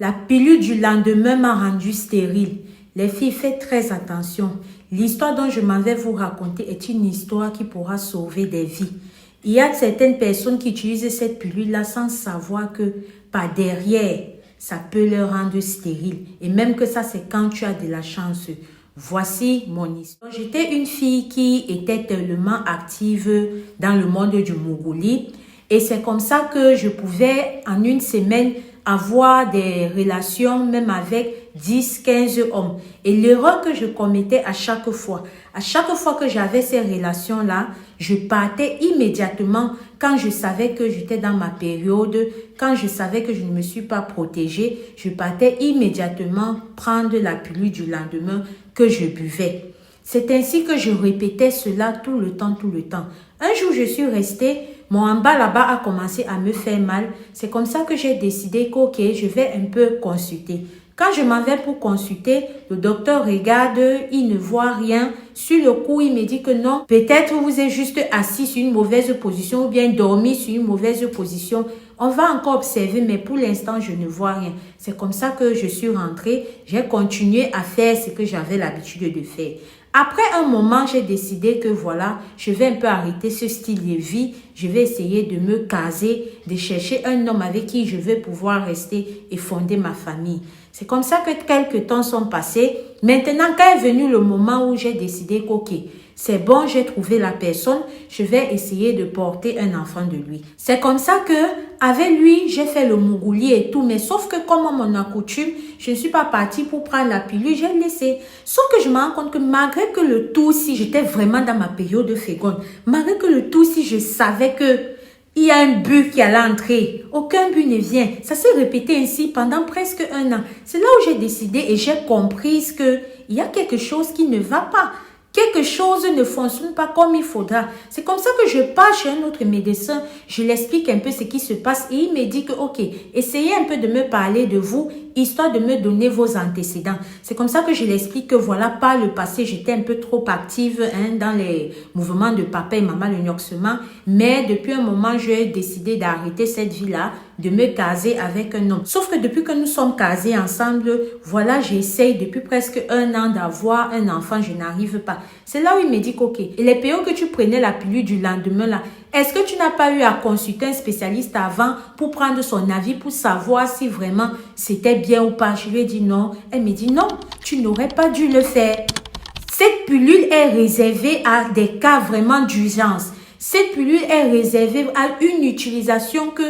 La pilule du lendemain m'a rendue stérile. Les filles, faites très attention. L'histoire dont je m'en vais vous raconter est une histoire qui pourra sauver des vies. Il y a certaines personnes qui utilisent cette pilule-là sans savoir que par derrière, ça peut leur rendre stérile. Et même que ça, c'est quand tu as de la chance. Voici mon histoire. J'étais une fille qui était tellement active dans le monde du Mougouli. Et c'est comme ça que je pouvais, en une semaine, avoir des relations même avec 10, 15 hommes. Et l'erreur que je commettais à chaque fois que j'avais ces relations-là, je partais immédiatement quand je savais que j'étais dans ma période, quand je savais que je ne me suis pas protégée, je partais immédiatement prendre la pilule du lendemain que je buvais. C'est ainsi que je répétais cela tout le temps. Un jour, je suis restée, mon en bas là-bas a commencé à me faire mal. C'est comme ça que j'ai décidé qu'ok, je vais un peu consulter. Quand je m'en vais pour consulter, le docteur regarde, il ne voit rien. Sur le coup, il me dit que non, peut-être vous êtes juste assis sur une mauvaise position ou bien dormi sur une mauvaise position. On va encore observer, mais pour l'instant, je ne vois rien. C'est comme ça que je suis rentrée. J'ai continué à faire ce que j'avais l'habitude de faire. Après un moment, j'ai décidé que voilà, je vais un peu arrêter ce style de vie. Je vais essayer de me caser, de chercher un homme avec qui je vais pouvoir rester et fonder ma famille. C'est comme ça que quelques temps sont passés. Maintenant, quand est venu le moment où j'ai décidé qu'ok, c'est bon, j'ai trouvé la personne, je vais essayer de porter un enfant de lui. C'est comme ça que, avec lui, j'ai fait le Mougouli et tout, mais sauf que comme à mon accoutume, je ne suis pas partie pour prendre la pilule, j'ai laissé. Sauf que je me rends compte que malgré que le tout, si j'étais vraiment dans ma période féconde, malgré que le tout, si je savais que il y a un but qui allait entrer, aucun but ne vient. Ça s'est répété ainsi pendant presque un an. C'est là où j'ai décidé et j'ai compris qu'il y a quelque chose qui ne va pas. Quelque chose ne fonctionne pas comme il faudra. C'est comme ça que je pars chez un autre médecin, je l'explique un peu ce qui se passe et il me dit que ok, essayez un peu de me parler de vous, histoire de me donner vos antécédents. C'est comme ça que je l'explique que voilà, par le passé, j'étais un peu trop active dans les mouvements de papa et maman, le nioxement, mais depuis un moment, j'ai décidé d'arrêter cette vie-là, de me caser avec un homme. Sauf que depuis que nous sommes casés ensemble, voilà, j'essaye depuis presque un an d'avoir un enfant, je n'arrive pas. C'est là où il me dit qu'ok, et les périodes que tu prenais la pilule du lendemain là, est-ce que tu n'as pas eu à consulter un spécialiste avant pour prendre son avis, pour savoir si vraiment c'était bien ou pas? Je lui ai dit non. Elle me dit non, tu n'aurais pas dû le faire. Cette pilule est réservée à des cas vraiment d'urgence. Cette pilule est réservée à une utilisation que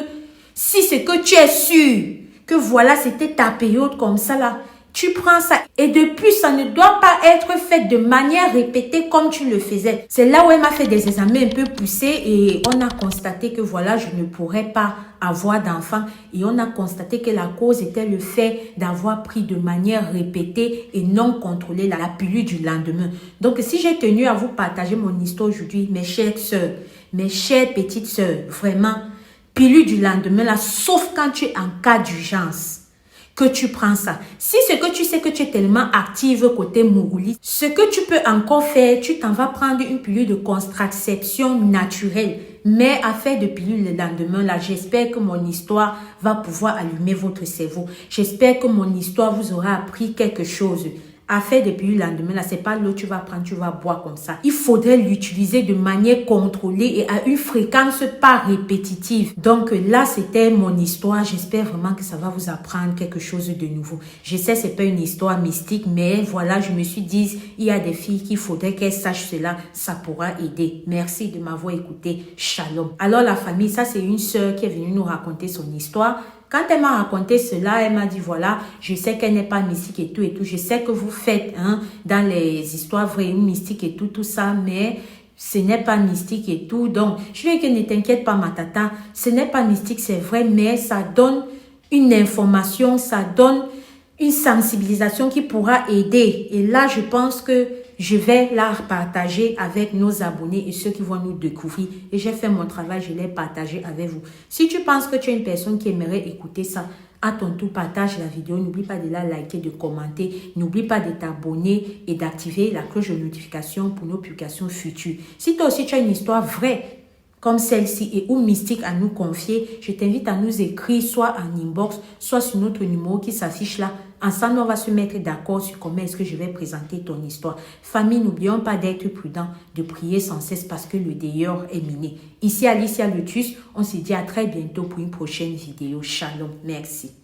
si c'est que tu es sûr que voilà, c'était ta période comme ça là, tu prends ça. Et de plus, ça ne doit pas être fait de manière répétée comme tu le faisais. C'est là où elle m'a fait des examens un peu poussés et on a constaté que voilà, je ne pourrais pas avoir d'enfant. Et on a constaté que la cause était le fait d'avoir pris de manière répétée et non contrôlée la pilule du lendemain. Donc, si j'ai tenu à vous partager mon histoire aujourd'hui, mes chères sœurs, mes chères petites sœurs, vraiment, pilule du lendemain là, sauf quand tu es en cas d'urgence, que tu prends ça. Si c'est que tu sais que tu es tellement active côté Mougouli, ce que tu peux encore faire, tu t'en vas prendre une pilule de contraception naturelle, mais à faire de pilule le lendemain là, j'espère que mon histoire va pouvoir allumer votre cerveau. J'espère que mon histoire vous aura appris quelque chose. À faire depuis le lendemain, là, c'est pas l'eau tu vas prendre, tu vas boire comme ça. Il faudrait l'utiliser de manière contrôlée et à une fréquence pas répétitive. Donc là, c'était mon histoire. J'espère vraiment que ça va vous apprendre quelque chose de nouveau. Je sais, c'est pas une histoire mystique, mais voilà, je me suis dit, il y a des filles qu'il faudrait qu'elles sachent cela. Ça pourra aider. Merci de m'avoir écouté. Shalom. Alors la famille, ça c'est une sœur qui est venue nous raconter son histoire. Quand elle m'a raconté cela, elle m'a dit, voilà, je sais qu'elle n'est pas mystique et tout. Je sais que vous faites dans les histoires vraies mystiques et tout ça, mais ce n'est pas mystique et tout. Donc, je lui ai dit que ne t'inquiète pas, ma tata, ce n'est pas mystique, c'est vrai, mais ça donne une information, ça donne une sensibilisation qui pourra aider. Et là, je pense que je vais la partager avec nos abonnés et ceux qui vont nous découvrir. Et j'ai fait mon travail, je l'ai partagé avec vous. Si tu penses que tu es une personne qui aimerait écouter ça, à ton tour, partage la vidéo. N'oublie pas de la liker, de commenter. N'oublie pas de t'abonner et d'activer la cloche de notification pour nos publications futures. Si toi aussi tu as une histoire vraie comme celle-ci et ou mystiques à nous confier, je t'invite à nous écrire soit en inbox, soit sur notre numéro qui s'affiche là. Ensemble, on va se mettre d'accord sur comment est-ce que je vais présenter ton histoire. Famille, n'oublions pas d'être prudent, de prier sans cesse parce que le dehors est miné. Ici Alicia Lotus, on se dit à très bientôt pour une prochaine vidéo. Shalom, merci.